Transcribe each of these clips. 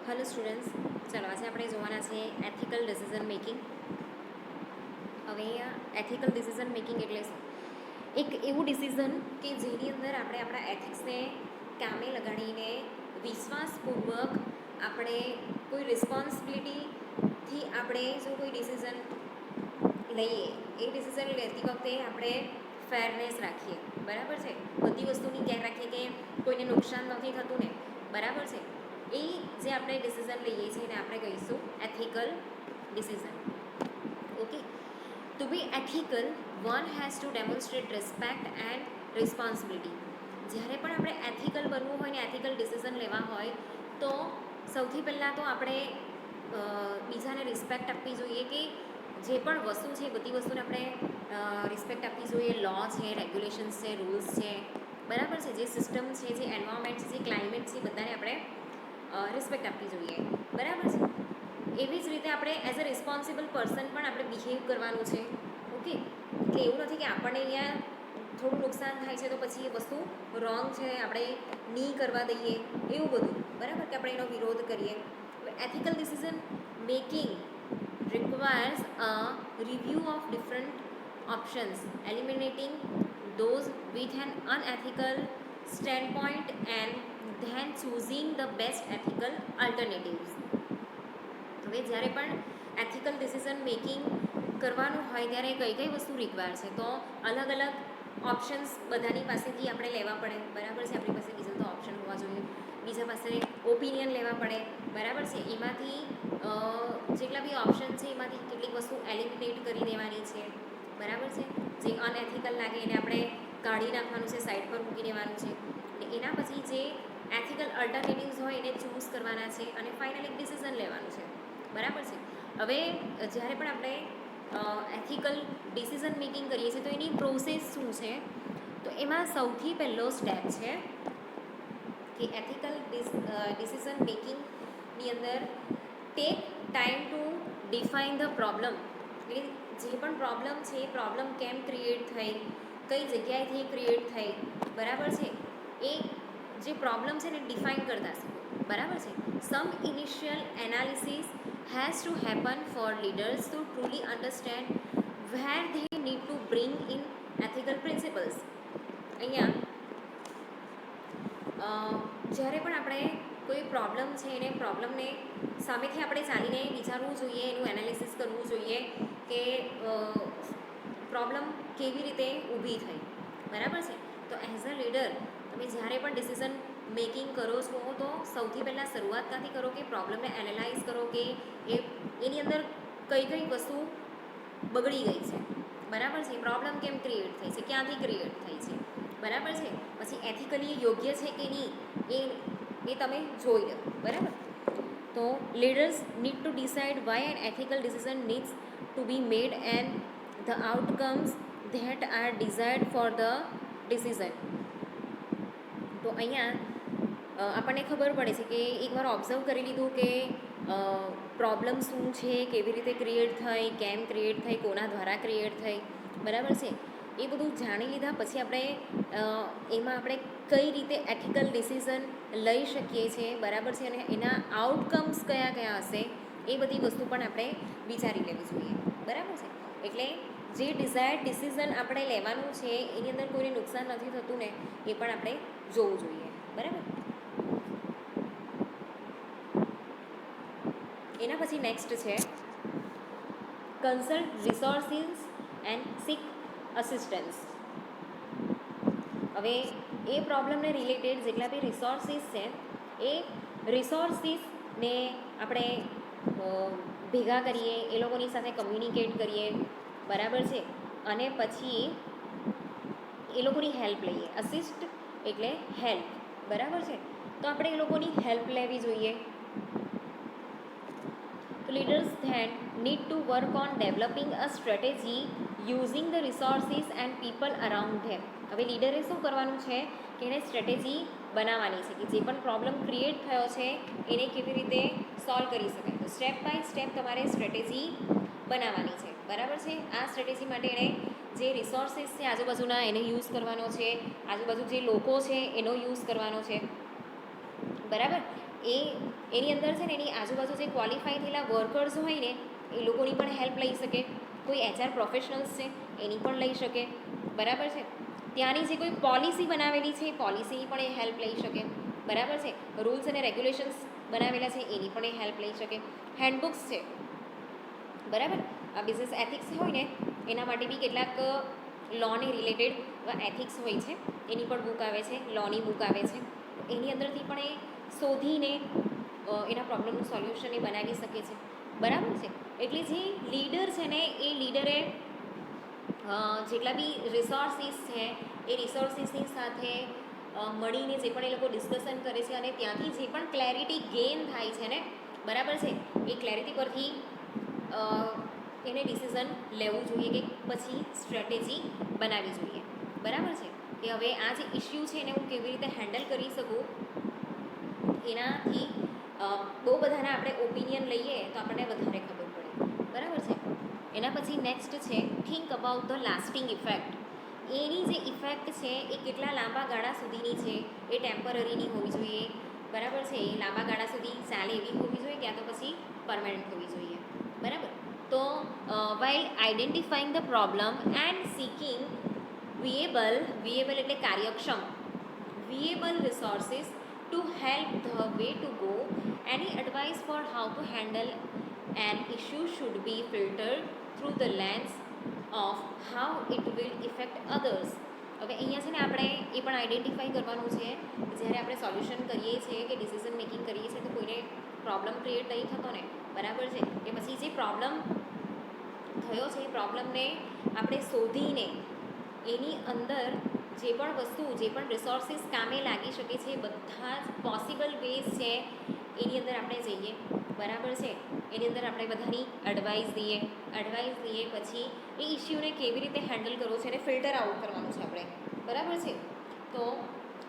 Hello students, ચાલો આજે આપણે જોવાના છે એથિકલ ડિસિઝન મેકિંગ. હવે અહીંયા એથિકલ ડિસિઝન મેકિંગ એટલે શું? એક એવું ડિસિઝન કે જેની અંદર આપણે આપણા એથિક્સને કામે લગાડીને વિશ્વાસપૂર્વક આપણે કોઈ રિસ્પોન્સિબિલિટીથી આપણે જો કોઈ ડિસિઝન લઈએ, એ ડિસિઝન લેતી વખતે આપણે ફેરનેસ રાખીએ, બરાબર છે. બધી વસ્તુની કેર રાખીએ કે કોઈને નુકસાન નથી થતું ને, બરાબર છે. એ જે આપણે ડિસિઝન લઈએ છીએ એને આપણે કહીશું ethical decision. Okay, to be ethical one has to demonstrate respect and responsibility. જ્યારે પણ આપણે એથિકલ બનવું હોય ને એથિકલ ડિસિઝન લેવા હોય તો સૌથી પહેલાં તો આપણે બીજાને રિસ્પેક્ટ આપવી જોઈએ કે જે પણ વસ્તુ છે બધી વસ્તુને આપણે રિસ્પેક્ટ આપવી જોઈએ. લો છે, રેગ્યુલેશન્સ છે, રૂલ્સ છે, બરાબર છે. જે સિસ્ટમ છે, જે એન્વાયરમેન્ટ છે, જે ક્લાઇમેટ છે, બધાને આપણે રિસ્પેક્ટ આપવી જોઈએ, બરાબર છે. એવી જ રીતે આપણે એઝ અ રિસ્પોન્સિબલ પર્સન પણ આપણે બિહેવ કરવાનું છે. ઓકે, એટલે એવું નથી કે આપણને અહીંયા થોડું નુકસાન થાય છે તો પછી એ વસ્તુ રોંગ છે, આપણે નહીં કરવા દઈએ એવું બધું, બરાબર, કે આપણે એનો વિરોધ કરીએ. Ethical decision making requires a review of different options, eliminating those with an unethical standpoint and then choosing the best ethical alternatives. હવે જ્યારે પણ એથિકલ ડિસિઝન મેકિંગ કરવાનું હોય ત્યારે કઈ કઈ વસ્તુ રિક્વાયર છે, તો અલગ અલગ ઓપ્શન્સ બધાની પાસેથી આપણે લેવા પડે, બરાબર છે. આપણી પાસે બીજા તો ઓપ્શન હોવા જોઈએ, બીજા પાસે ઓપિનિયન લેવા પડે, બરાબર છે. એમાંથી જેટલા બી ઓપ્શન છે એમાંથી કેટલીક વસ્તુ એલિમિનેટ કરી દેવાની છે, બરાબર છે. જે અનએથિકલ લાગે એને આપણે કાઢી નાખવાનું છે, સાઈડ પર મૂકી દેવાનું છે. અને એના પછી જે એથિકલ અલ્ટરનેટિવ્સ હોય એને ચૂઝ કરવાના છે અને ફાઇનલ એક ડિસિઝન લેવાનું છે, બરાબર છે. હવે જ્યારે પણ આપણે એથિકલ ડિસિઝન મેકિંગ કરીએ છીએ તો એની પ્રોસેસ શું છે, તો એમાં સૌથી પહેલો સ્ટેપ છે કે એથિકલ ડિસિઝન મેકિંગની અંદર take time to define the problem. એટલે જે પણ પ્રોબ્લેમ છે એ પ્રોબ્લેમ કેમ ક્રિએટ થઈ, કઈ જગ્યાએથી ક્રિએટ થઈ, બરાબર છે. એ જે પ્રોબ્લેમ છે ને ડિફાઇન કરતા શીખો, બરાબર છે. Some initial analysis has to happen for leaders to truly understand where they need to bring in ethical principles. અહીંયા જ્યારે પણ આપણે કોઈ પ્રોબ્લેમ છે એને પ્રોબ્લેમને સામેથી આપણે ચાલીને વિચારવું જોઈએ, એનું એનાલિસિસ કરવું જોઈએ કે પ્રોબ્લેમ કેવી રીતે ઊભી થઈ, બરાબર છે. તો એઝ અ લીડર તમે જ્યારે પણ ડિસિઝન મેકિંગ કરો છો તો સૌથી પહેલાં શરૂઆત ક્યાંથી કરો કે પ્રોબ્લેમને એનાલાઇઝ કરો કે એની અંદર કઈ કઈ વસ્તુ બગડી ગઈ છે, બરાબર છે. પ્રોબ્લેમ કેમ ક્રિએટ થઈ છે, ક્યાંથી ક્રિએટ થઈ છે, બરાબર છે. પછી એથિકલી યોગ્ય છે કે નહીં એ તમે જોઈ લો, બરાબર. તો leaders need to decide why an ethical decision needs to be made and the outcomes that are desired for the decision. તો અહીંયા આપણને ખબર પડે છે કે એકવાર ઓબ્ઝર્વ કરી લીધું કે પ્રોબ્લેમ શું છે, કેવી રીતે ક્રિએટ થઈ, કેમ ક્રિએટ થઈ, કોના દ્વારા ક્રિએટ થઈ, બરાબર છે. એ બધું જાણી લીધા પછી આપણે એમાં આપણે કઈ રીતે એથિકલ ડિસિઝન લઈ શકીએ છીએ, બરાબર છે. અને એના આઉટકમ્સ કયા કયા હશે એ બધી વસ્તુ પણ આપણે વિચારી લેવી જોઈએ, બરાબર છે. એટલે જે ડિઝાયર્ડ ડિસિઝન આપણે લેવાનું છે એની અંદર કોઈને નુકસાન નથી થતું ને એ પણ આપણે જોવું જોઈએ, બરાબર. એના પછી નેક્સ્ટ છે consult resources and seek assistance. હવે એ પ્રોબ્લેમને રિલેટેડ જેટલા બી રિસોર્સિસ છે એ રિસોર્સિસને આપણે ભેગા કરીએ, એ લોકોની સાથે કમ્યુનિકેટ કરીએ, બરાબર છે. અને પછી એ લોકોની હેલ્પ લઈએ. અસિસ્ટ એટલે હેલ્પ, બરાબર છે. તો આપણે એ લોકોની હેલ્પ લેવી જોઈએ. તો leaders then need to work on developing a strategy using the resources and people around them. હવે લીડરે શું કરવાનું છે કે એણે સ્ટ્રેટેજી બનાવવાની છે કે જે પણ પ્રોબ્લેમ ક્રિએટ થયો છે એને કેવી રીતે સોલ્વ કરી શકાય. તો સ્ટેપ બાય સ્ટેપ તમારે સ્ટ્રેટેજી બનાવવાની છે, બરાબર છે. આ સ્ટ્રેટેજી માટે એણે જે રિસોર્સિસ છે આજુબાજુના એને યુઝ કરવાનો છે, આજુબાજુ જે લોકો છે એનો યુઝ કરવાનો છે, બરાબર. એ એની અંદર છે ને એની આજુબાજુ જે ક્વોલિફાઈ થયેલા વર્કર્સ હોય ને એ લોકોની પણ હેલ્પ લઈ શકે, કોઈ HR પ્રોફેશનલ્સ છે એની પણ લઈ શકે, બરાબર છે. ત્યાંની જે કોઈ પોલિસી બનાવેલી છે એ પોલિસીની પણ એ હેલ્પ લઈ શકે, બરાબર છે. રૂલ્સ અને રેગ્યુલેશન્સ બનાવેલા છે એની પણ એ હેલ્પ લઈ શકે. હેન્ડબુક્સ છે, બરાબર. આ બિઝનેસ એથિક્સ હોય ને એના માટે બી કેટલાક લોને રિલેટેડ એથિક્સ હોય છે એની પણ બુક આવે છે, લોની બુક આવે છે. એની અંદરથી પણ એ શોધીને એના પ્રોબ્લેમનું સોલ્યુશન એ બનાવી શકે છે, બરાબર છે. એટલે જે લીડર છે ને એ લીડરે જેટલા બી રિસોર્સિસ છે એ રિસોર્સિસની સાથે મળીને જે પણ એ લોકો ડિસ્કશન કરે છે અને ત્યાંથી જે પણ ક્લેરિટી ગેઇન થાય છે ને, બરાબર છે, એ ક્લેરિટી પરથી એને ડિસિઝન લેવું જોઈએ કે પછી સ્ટ્રેટેજી બનાવવી જોઈએ, બરાબર છે. કે હવે આ જે ઇશ્યુ છે એને હું કેવી રીતે હેન્ડલ કરી શકું, એનાથી બહુ બધાના આપણે ઓપિનિયન લઈએ તો આપણને વધારે ખબર પડે, બરાબર છે. એના પછી નેક્સ્ટ છે think about the lasting effect. એની જે ઇફેક્ટ છે એ કેટલા લાંબા ગાળા સુધીની છે, એ ટેમ્પરરીની હોવી જોઈએ, બરાબર છે. એ લાંબા ગાળા સુધી ચાલે એવી હોવી જોઈએ, ક્યાં તો પછી પરમાનન્ટ હોવી જોઈએ, બરાબર. તો while identifying the problem and seeking viable એટલે કાર્યક્ષમ, viable resources to help the way to go. Any advice for how to handle an issue should be filtered through the lens of how it will affect others. હવે અહીંયા છે ને આપણે એ પણ identify કરવાનું છે જ્યારે આપણે સોલ્યુશન કરીએ છીએ કે ડિસિઝન મેકિંગ કરીએ છીએ તો કોઈને પ્રોબ્લેમ ક્રિએટ નહીં થતો ને, બરાબર છે. કે પછી જે પ્રોબ્લેમ થયો છે એ પ્રોબ્લેમને આપણે શોધીને એની અંદર જે પણ વસ્તુ, જે પણ રિસોર્સિસ કામે લાગી શકે છે બધા જ પોસિબલ વેઝ છે એની અંદર આપણે જઈએ, બરાબર છે. એની અંદર આપણે બધાની એડવાઇસ દઈએ પછી એ ઇશ્યુને કેવી રીતે હેન્ડલ કરવો છે એને ફિલ્ટર આઉટ કરવાનું છે આપણે, બરાબર છે. તો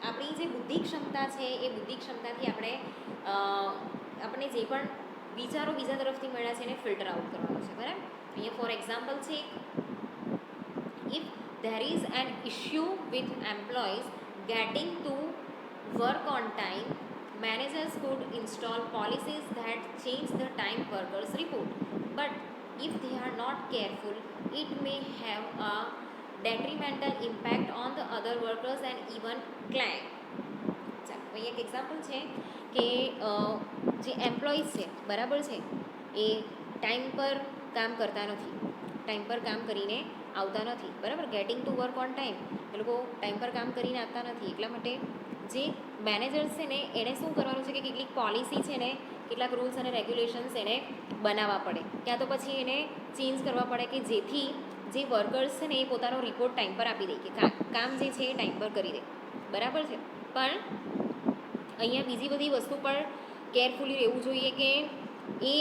આપણી જે બુદ્ધિ ક્ષમતા છે એ બુદ્ધિ ક્ષમતાથી આપણે જે પણ વિચારો બીજા તરફથી મળ્યા છે એને ફિલ્ટર આઉટ કરવાનું છે, બરાબર. અહીંયા ફોર એક્ઝામ્પલ છે, if there is an issue with employees getting to work on time, managers could install policies that change the time workers report. But if they are not careful, it may have a detrimental impact on the other workers and even client. ચાલો અહીંયા એક example છે કે જે employees છે, બરાબર છે, એ time પર કામ કરતા નથી, ટાઈમ પર કામ કરીને આવતા નથી, બરાબર. Getting to work on time, એ લોકો ટાઈમ પર કામ કરીને આવતા નથી. એટલા માટે જે મેનેજર્સ છે ને એણે શું કરવાનું છે કે કેટલીક પોલિસી છે ને, કેટલાક રૂલ્સ અને રેગ્યુલેશન્સ એને બનાવવા પડે, ક્યાં તો પછી એને ચેન્જ કરવા પડે કે જેથી જે વર્કર્સ છે ને એ પોતાનો રિપોર્ટ ટાઈમ પર આપી દે, કે કામ જે છે એ ટાઈમ પર કરી દે, બરાબર છે. પણ અહીંયા બીજી બધી વસ્તુ પર કેરફુલી રહેવું જોઈએ કે એ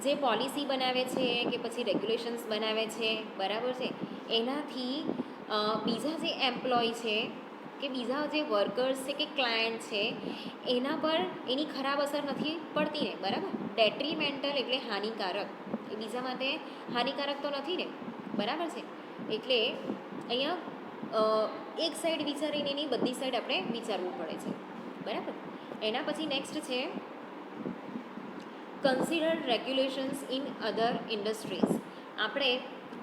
જે પોલિસી બનાવે છે કે પછી રેગ્યુલેશન્સ બનાવે છે, બરાબર છે, એનાથી બીજા જે એમ્પ્લોય છે કે બીજા જે વર્કર્સ છે કે ક્લાયન્ટ છે એના પર એની ખરાબ અસર નથી પડતી ને, બરાબર. ડેટ્રીમેન્ટલ એટલે હાનિકારક, એ બીજા માટે હાનિકારક તો નથી ને, બરાબર છે. એટલે અહીંયા એક સાઈડ વિચારીને એની બધી સાઈડ આપણે વિચારવું પડે છે, બરાબર. એના પછી નેક્સ્ટ છે consider regulations in other industries. આપણે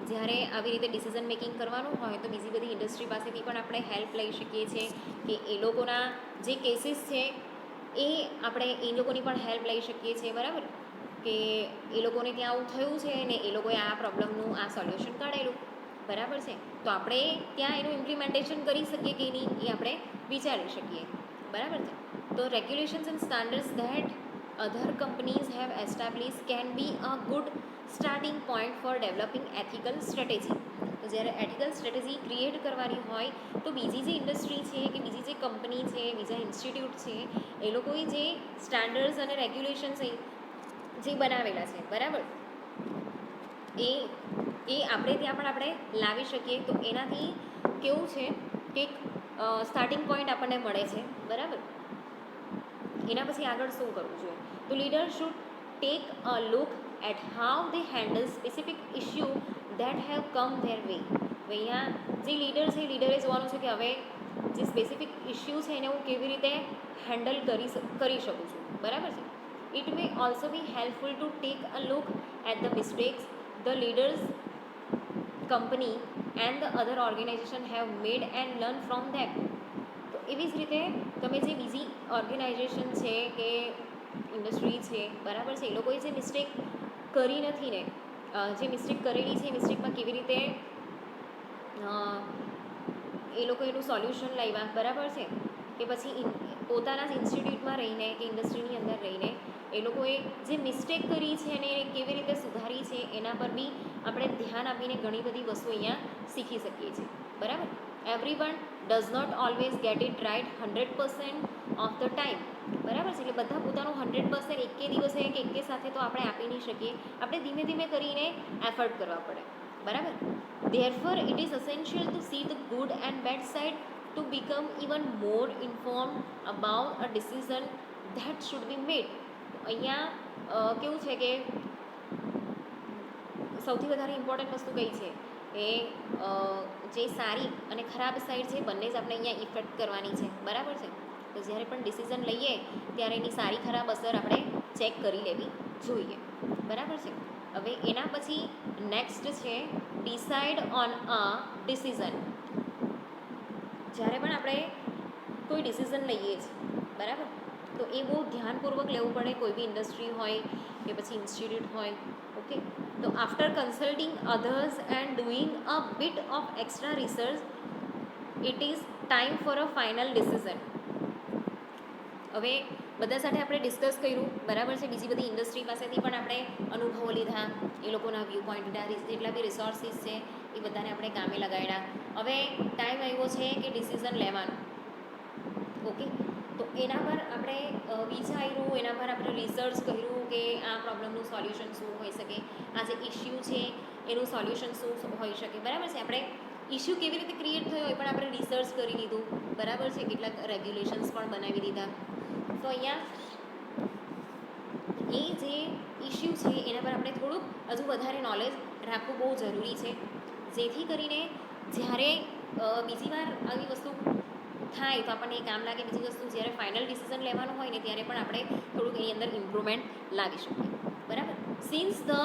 જ્યારે આવી રીતે ડિસિઝન મેકિંગ કરવાનું હોય તો બીજી બધી ઇન્ડસ્ટ્રી પાસેથી પણ આપણે હેલ્પ લઈ શકીએ છીએ કે એ લોકોના જે કેસીસ છે એ આપણે એ લોકોની પણ હેલ્પ લઈ શકીએ છીએ, બરાબર. કે એ લોકોને ત્યાં આવું થયું છે ને એ લોકોએ આ પ્રોબ્લેમનું આ સોલ્યુશન કાઢેલું, બરાબર છે. તો આપણે ત્યાં એનું ઇમ્પ્લિમેન્ટેશન કરી શકીએ કે નહીં એ આપણે વિચારી શકીએ, બરાબર છે. તો regulations and standards that other companies have established can be a good starting point for developing ethical strategy. તો જ્યારે એથિકલ સ્ટ્રેટેજી ક્રિએટ કરવાની હોય તો બીજી જે ઇન્ડસ્ટ્રી છે કે બીજી જે કંપની છે, બીજા ઇન્સ્ટિટ્યૂટ છે, એ લોકોએ જે સ્ટાન્ડર્ડ્સ અને રેગ્યુલેશન્સ જે બનાવેલા છે, બરાબર, એ આપણે ત્યાં પણ આપણે લાવી શકીએ. તો એનાથી કેવું છે કે સ્ટાર્ટિંગ પોઈન્ટ આપણને મળે છે, બરાબર. એના પછી આગળ શું કરવું જોઈએ? તો leader should take a look at how they handle specific issue that have come their way. અહીંયા જે લીડર છે લીડરે જોવાનું છે કે હવે જે સ્પેસિફિક ઇશ્યુ છે એને હું કેવી રીતે હેન્ડલ કરી શકું છું, બરાબર છે. It may also be helpful to take a look at the mistakes the leaders company and the other organization have made and learn from them. તો એવી જ રીતે તમે જે બીજી ઓર્ગેનાઇઝેશન છે કે ઇન્ડસ્ટ્રી છે, બરાબર છે, એ લોકોએ જે મિસ્ટેક કરી નથી ને, જે મિસ્ટેક કરેલી છે એ મિસ્ટેકમાં કેવી રીતે એ લોકો એનું સોલ્યુશન લાવ્યા, બરાબર છે, કે પછી પોતાના જ ઇન્સ્ટિટ્યૂટમાં રહીને કે ઇન્ડસ્ટ્રીની અંદર રહીને એ લોકોએ જે મિસ્ટેક કરી છે અને એને કેવી રીતે સુધારી છે એના પર બી આપણે ધ્યાન આપીને ઘણી બધી વસ્તુ અહીંયા શીખી શકીએ છીએ, બરાબર. Everyone does not always get it right 100% of the time, બરાબર છે. એટલે બધા પોતાનું 100% એકે દિવસે કે એકે સાથે તો આપણે આપી નહીં શકીએ, આપણે ધીમે ધીમે કરીને એફર્ટ કરવા પડે, બરાબર. Therefore, it is essential to see the good and bad side to become even more informed about a decision that should be made. અહીંયા કેવું છે કે સૌથી વધારે ઇમ્પોર્ટન્ટ વસ્તુ કઈ છે એ જે સારી અને ખરાબ સાઈડ છે બંને જ આપણે અહીંયા ઇફેક્ટ કરવાની છે, બરાબર છે. તો જ્યારે પણ ડિસિઝન લઈએ ત્યારે એની સારી ખરાબ અસર આપણે ચેક કરી લેવી જોઈએ, બરાબર છે. હવે એના પછી નેક્સ્ટ છે ડિસાઇડ ઓન અ ડિસિઝન. જ્યારે પણ આપણે કોઈ ડિસિઝન લઈએ છીએ, બરાબર, તો એ બહુ ધ્યાનપૂર્વક લેવું પડે, કોઈ બી ઇન્ડસ્ટ્રી હોય કે પછી ઇન્સ્ટિટ્યૂટ હોય, ઓકે. તો after consulting others and doing a bit of extra research it is time for a final decision. હવે બધા સાથે આપણે ડિસ્કસ કર્યું, બરાબર છે. બીજી બધી ઇન્ડસ્ટ્રી પાસેથી પણ આપણે અનુભવો લીધા, એ લોકોના વ્યૂ પોઈન્ટ, જેટલા બી રિસોર્સિસ છે એ બધાને આપણે કામે લગાડ્યા. હવે ટાઈમ આવ્યો છે કે ડિસિઝન લેવાનો, ઓકે. તો એના પર આપણે વિચાર્યું, એના પર આપણે રિસર્ચ કર્યું કે આ પ્રોબ્લેમનું સોલ્યુશન શું હોઈ શકે, આ જે ઇશ્યુ છે એનું સોલ્યુશન શું હોઈ શકે, બરાબર છે. આપણે ઇશ્યુ કેવી રીતે ક્રિએટ થયો એ પણ આપણે રિસર્ચ કરી લીધું, બરાબર છે. કેટલાક રેગ્યુલેશન્સ પણ બનાવી દીધા. તો અહીંયા એ જે ઇશ્યુ છે એના પર આપણે થોડુંક હજુ વધારે નોલેજ રાખવું બહુ જરૂરી છે, જેથી કરીને જ્યારે બીજી વાર આવી વસ્તુ થાય તો આપણને એ કામ લાગે. બીજી વસ્તુ જ્યારે ફાઇનલ ડિસિઝન લેવાનું હોય ને ત્યારે પણ આપણે થોડુંક એની અંદર ઇમ્પ્રુવમેન્ટ લાવી શકીએ, બરાબર. Since the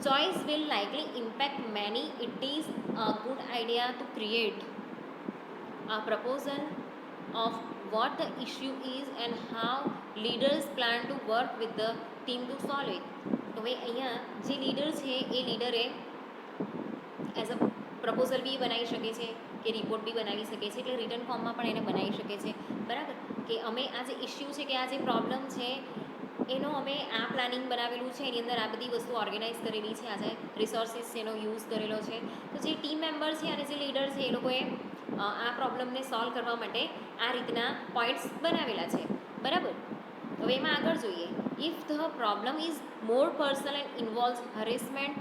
choice will likely impact many, it is a good idea to create a proposal of what the issue is and how leaders plan to work with the team to solve it. તો હવે અહીંયા જે leader છે એ લીડરે as a proposal બી બનાવી શકે છે કે report બી બનાવી શકે છે, એટલે રિટર્ન ફોર્મમાં પણ એને બનાવી શકે છે, બરાબર. કે અમે આ જે ઇશ્યુ છે કે આ જે પ્રોબ્લેમ છે એનો અમે આ પ્લાનિંગ બનાવેલું છે, એની અંદર આ બધી વસ્તુ ઓર્ગેનાઇઝ કરેલી છે, આજે રિસોર્સિસ એનો યુઝ કરેલો છે. તો જે ટીમ મેમ્બર છે અને જે લીડર છે એ લોકોએ આ પ્રોબ્લેમને સોલ્વ કરવા માટે આ રીતના પોઈન્ટ્સ બનાવેલા છે, બરાબર. હવે એમાં આગળ જોઈએ. If the problem is more personal and ઇન્વોલ્વ્સ harassment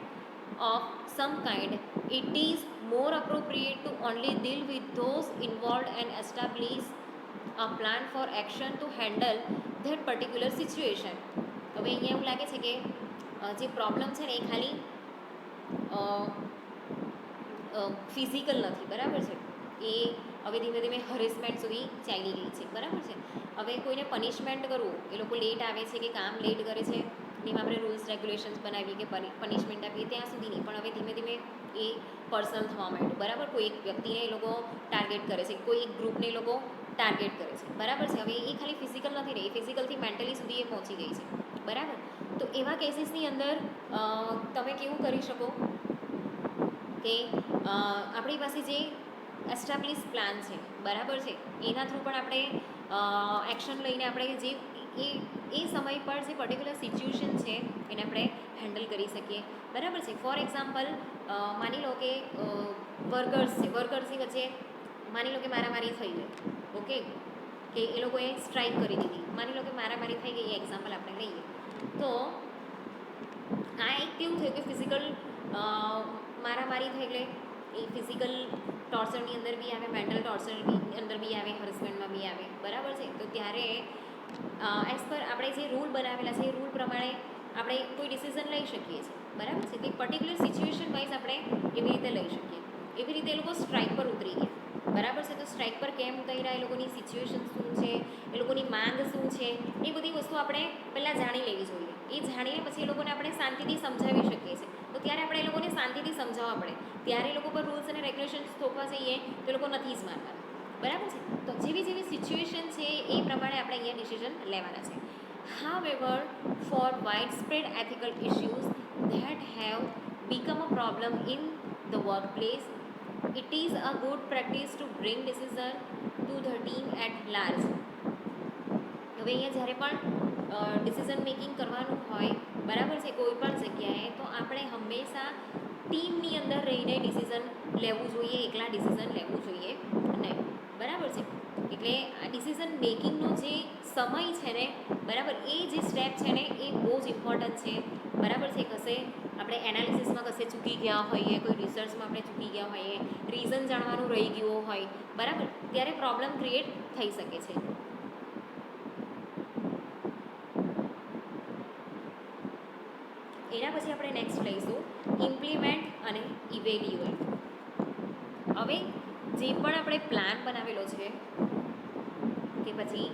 of some kind, it is more appropriate to only deal with those involved and establish a plan for action to handle that particular situation. હવે અહીંયા એવું લાગે છે કે જે problem છે ને એ ખાલી ફિઝિકલ નથી, બરાબર છે. એ હવે ધીમે ધીમે હરેસમેન્ટ સુધી ચાલી ગઈ છે, બરાબર છે. હવે કોઈને પનિશમેન્ટ કરવું, એ લોકો લેટ આવે છે કે કામ લેટ કરે છે, એમાં આપણે રૂલ્સ રેગ્યુલેશન્સ બનાવીએ કે પનિશમેન્ટ આપીએ ત્યાં સુધી નહીં, પણ હવે ધીમે ધીમે એ પર્સનલ થવા માંડ્યું, બરાબર. કોઈ એક વ્યક્તિને એ લોકો ટાર્ગેટ કરે છે, કોઈ એક ગ્રુપને એ લોકો ટાર્ગેટ કરે છે, બરાબર છે. હવે એ ખાલી ફિઝિકલ નથી રહી, એ ફિઝિકલથી મેન્ટલી સુધી એ પહોંચી ગઈ છે, બરાબર. તો એવા કેસીસની અંદર તમે કેવું કરી શકો કે આપણી પાસે જે એસ્ટાબ્લિશ પ્લાન છે, બરાબર છે, એના થ્રુ પણ આપણે એક્શન લઈને આપણે જે એ સમય પર જે પર્ટિક્યુલર સિચ્યુએશન છે એને આપણે હેન્ડલ કરી શકીએ, બરાબર છે. ફોર એક્ઝામ્પલ માની લો કે વર્કર્સની વચ્ચે માની લો કે મારામારી થઈ ગઈ, ઓકે, કે એ લોકોએ સ્ટ્રાઇક કરી દીધી, માની લો કે મારામારી થઈ ગઈ, એ એક્ઝામ્પલ આપણે લઈએ. તો આ એક કેવું થયું કે ફિઝિકલ મારામારી થઈ એટલે એ ફિઝિકલ ટોર્ચરની અંદર બી આવે, મેન્ટલ ટોર્ચરની અંદર બી આવે, હરેસમેન્ટમાં બી આવે, બરાબર છે. તો ત્યારે એઝ પર આપણે જે રૂલ બનાવેલા છે એ રૂલ પ્રમાણે આપણે કોઈ ડિસિઝન લઈ શકીએ છીએ, બરાબર છે. કે પર્ટિક્યુલર સિચ્યુએશન વાઇઝ આપણે એવી રીતે લઈ શકીએ. એવી રીતે એ લોકો સ્ટ્રાઇક પર ઉતરી ગયા, બરાબર છે. તો સ્ટ્રાઇક પર કેમ કર્યા, એ લોકોની સિચ્યુએશન શું છે, એ લોકોની માંગ શું છે, એ બધી વસ્તુ આપણે પહેલાં જાણી લેવી જોઈએ. એ જાણીને પછી એ લોકોને આપણે શાંતિથી સમજાવી શકીએ છીએ. તો ત્યારે આપણે એ લોકોને શાંતિથી સમજાવવા પડે. ત્યારે એ લોકો પર રૂલ્સ અને રેગ્યુલેશન્સ થોપવા જઈએ તો એ લોકો નથી જ માનવાના. બરાબર છે. તો જેવી જેવી સિચ્યુએશન છે એ પ્રમાણે આપણે અહીંયા ડિસિઝન લેવાના છે. However, for widespread ethical issues that have become a problem in the workplace, it is a good practice to bring decision to the team at large. હવે અહીંયા જ્યારે પણ ડિસિઝન મેકિંગ કરવાનું હોય, બરાબર છે, કોઈ પણ જગ્યાએ, તો આપણે હંમેશા ટીમની અંદર રહીને ડિસિઝન લેવું જોઈએ, એકલા ડિસિઝન લેવું જોઈએ નહીં. બરાબર છે. એટલે આ ડિસિઝન મેકિંગનો જે સમય છે ને, બરાબર, એ જે સ્ટેપ છે ને એ બહુ જ ઇમ્પોર્ટન્ટ છે. બરાબર છે. કશે આપણે એનાલિસિસમાં કશે ચૂકી ગયા હોઈએ, કોઈ રિસર્ચમાં આપણે ચૂકી ગયા હોઈએ, રીઝન જાણવાનું રહી ગયું હોય, બરાબર, ત્યારે પ્રોબ્લેમ ક્રિએટ થઈ શકે છે. એના પછી આપણે નેક્સ્ટ લઈશું ઇમ્પ્લિમેન્ટ અને ઇવેલ્યુએટ. હવે જે પણ આપણે પ્લાન બનાવેલો છે કે પછી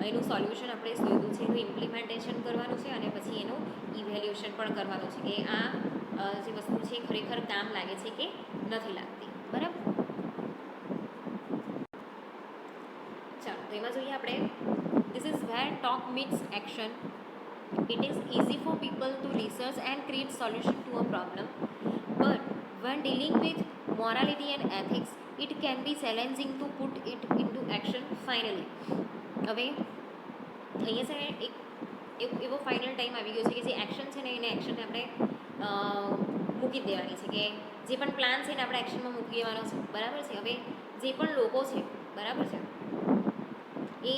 એનું સોલ્યુશન આપણે શોધ્યું છે, એનું ઇમ્પ્લિમેન્ટેશન કરવાનું છે અને પછી એનું ઇવેલ્યુએશન પણ કરવાનું છે કે આ જે વસ્તુ છે ખરેખર કામ લાગે છે કે નથી લાગતી. બરાબર. ચાલો તો એમાં જોઈએ આપણે this is wear talk meets action. It is easy for people to research and create solution to a problem, but when dealing with morality and ethics, it can be challenging to put it into action finally. હવે અહીંયા છે ને એક એવો final time આવી ગયો છે કે જે એક્શન છે ને એને એક્શનને આપણે મૂકી જ દેવાની છે, કે જે પણ પ્લાન છે ને આપણે એક્શનમાં મૂકી દેવાનો છે. બરાબર છે. હવે જે પણ લોકો છે, બરાબર છે, એ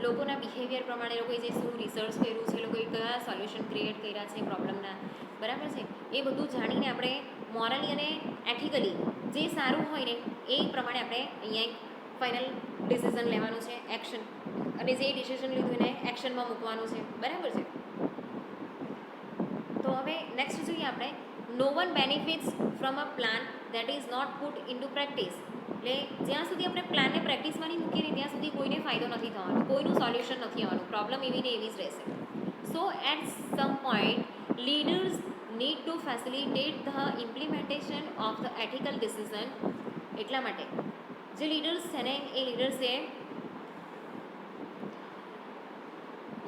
લોકોના બિહેવિયર પ્રમાણે લોકોએ જે શું રિસર્ચ કર્યું છે, લોકોએ કયા સોલ્યુશન ક્રિએટ કર્યા છે પ્રોબ્લેમના, બરાબર છે, એ બધું જાણીને આપણે મોરલી અને એથિકલી જે સારું હોય ને એ પ્રમાણે આપણે અહીંયા એક ફાઇનલ ડિસિઝન લેવાનું છે, એક્શન, અને જે ડિસિઝન લીધું એને એક્શનમાં મૂકવાનું છે. બરાબર છે. તો હવે નેક્સ્ટ જોઈએ આપણે no one benefits from a plan that is not put in to practice. એટલે જ્યાં સુધી આપણે પ્લાનને પ્રેક્ટિસમાં નહીં મૂકીએ ને ત્યાં સુધી કોઈને ફાયદો નથી થવાનો, કોઈનું સોલ્યુશન નથી આવવાનું, પ્રોબ્લેમ એવી ને એવી જ રહેશે. So at some point leaders need to facilitate the implementation of the ethical decision. એટલા માટે જે લીડર્સ છે ને એ લીડર્સે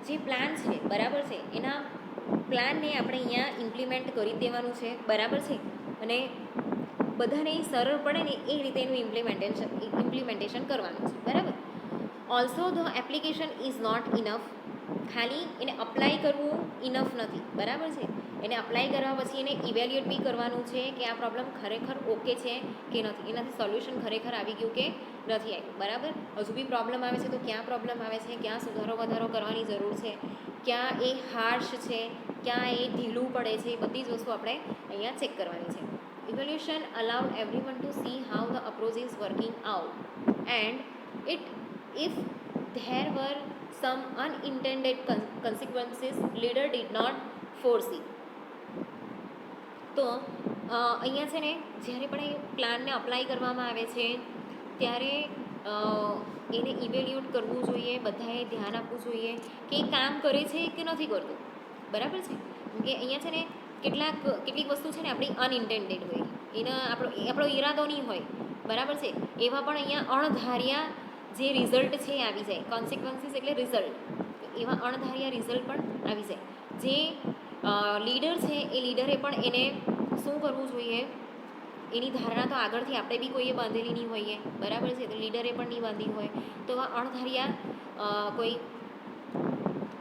જે પ્લાન છે, બરાબર છે, એના પ્લાનને આપણે અહીંયા ઇમ્પ્લિમેન્ટ કરી દેવાનું છે. બરાબર છે. અને બધાને સરળ પડે ને એ રીતે એનું ઇમ્પ્લિમેન્ટેશન કરવાનું છે. બરાબર. Also the application is not enough. ખાલી એને અપ્લાય કરવું ઇનફ નથી. બરાબર છે. એને અપ્લાય કરવા પછી એને ઇવેલ્યુએટ બી કરવાનું છે કે આ પ્રોબ્લેમ ખરેખર ઓકે છે કે નથી, એનાથી સોલ્યુશન ખરેખર આવી ગયું કે નથી આવ્યું. બરાબર. હજુ બી પ્રોબ્લેમ આવે છે તો ક્યાં પ્રોબ્લેમ આવે છે, ક્યાં સુધારો વધારો કરવાની જરૂર છે, ક્યાં એ હાર્શ છે, ક્યાં એ ઢીલું પડે છે, એ બધી જ વસ્તુ આપણે અહીંયા ચેક કરવાની છે. Evaluation allowed everyone to see how the approach is working out, and if there were some unintended consequences leader did not foresee. તો અહીંયા છે ને જ્યારે પણ એ પ્લાનને અપ્લાય કરવામાં આવે છે ત્યારે એને ઇવેલ્યુએટ કરવું જોઈએ, બધાએ ધ્યાન આપવું જોઈએ કે એ કામ કરે છે કે નથી કરતું. બરાબર છે. કે અહીંયા છે ને કેટલીક વસ્તુ છે ને આપણી અનઇન્ટેન્ડેડ હોય, એના આપણો ઈરાદો નહીં હોય. બરાબર છે. એવા પણ અહીંયા અણધાર્યા જે રિઝલ્ટ છે એ આવી જાય. કોન્સિક્વન્સીસ એટલે રિઝલ્ટ. એવા અણધાર્યા રિઝલ્ટ પણ આવી જાય. જે લીડર છે એ લીડરે પણ એને શું કરવું જોઈએ, એની ધારણા તો આગળથી આપણે બી કોઈએ બાંધેલી નહીં હોઈએ. બરાબર છે. તો લીડરે પણ નહીં બાંધી હોય તો અણધાર્યા કોઈ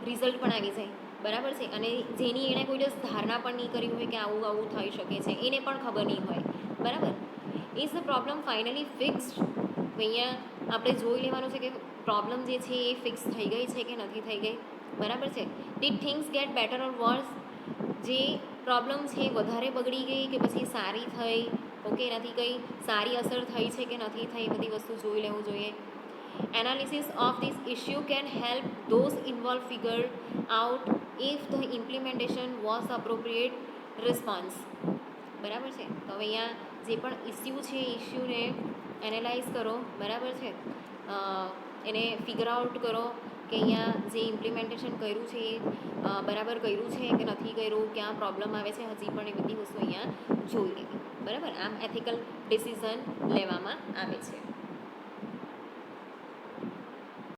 રિઝલ્ટ પણ આવી જાય. બરાબર છે. અને જેની એણે કોઈ દિવસ ધારણા પણ નહીં કરી હોય કે આવું આવું થઈ શકે છે, એને પણ ખબર નહીં હોય. બરાબર. Is the problem finally fixed. અહીંયા આપણે જોઈ લેવાનું છે કે પ્રોબ્લેમ જે છે એ ફિક્સ થઈ ગઈ છે કે નથી થઈ ગઈ. બરાબર છે. ડીડ થિંગ્સ ગેટ બેટર ઓર વર્સ. જે પ્રોબ્લેમ છે વધારે બગડી ગઈ કે પછી સારી થઈ, ઓકે, નથી કંઈ સારી અસર થઈ છે કે નથી થઈ, બધી વસ્તુ જોઈ લેવું જોઈએ. Analysis of this issue can help those involved figure out if the implementation was appropriate response. બરાબર છે. તો હવે અહીંયા જે પણ ઇસ્યુ છે એ ઇસ્યુને એનાલાઇઝ કરો, બરાબર છે, એને ફિગર આઉટ કરો કે અહીંયા જે ઇમ્પ્લિમેન્ટેશન કર્યું છે એ બરાબર કર્યું છે કે નથી કર્યું, ક્યાં પ્રોબ્લેમ આવે છે, હજી પણ એ બધી વસ્તુ અહીંયા જોઈ લેવી, બરાબર. આમ એથિકલ ડિસિઝન લેવામાં આવે છે.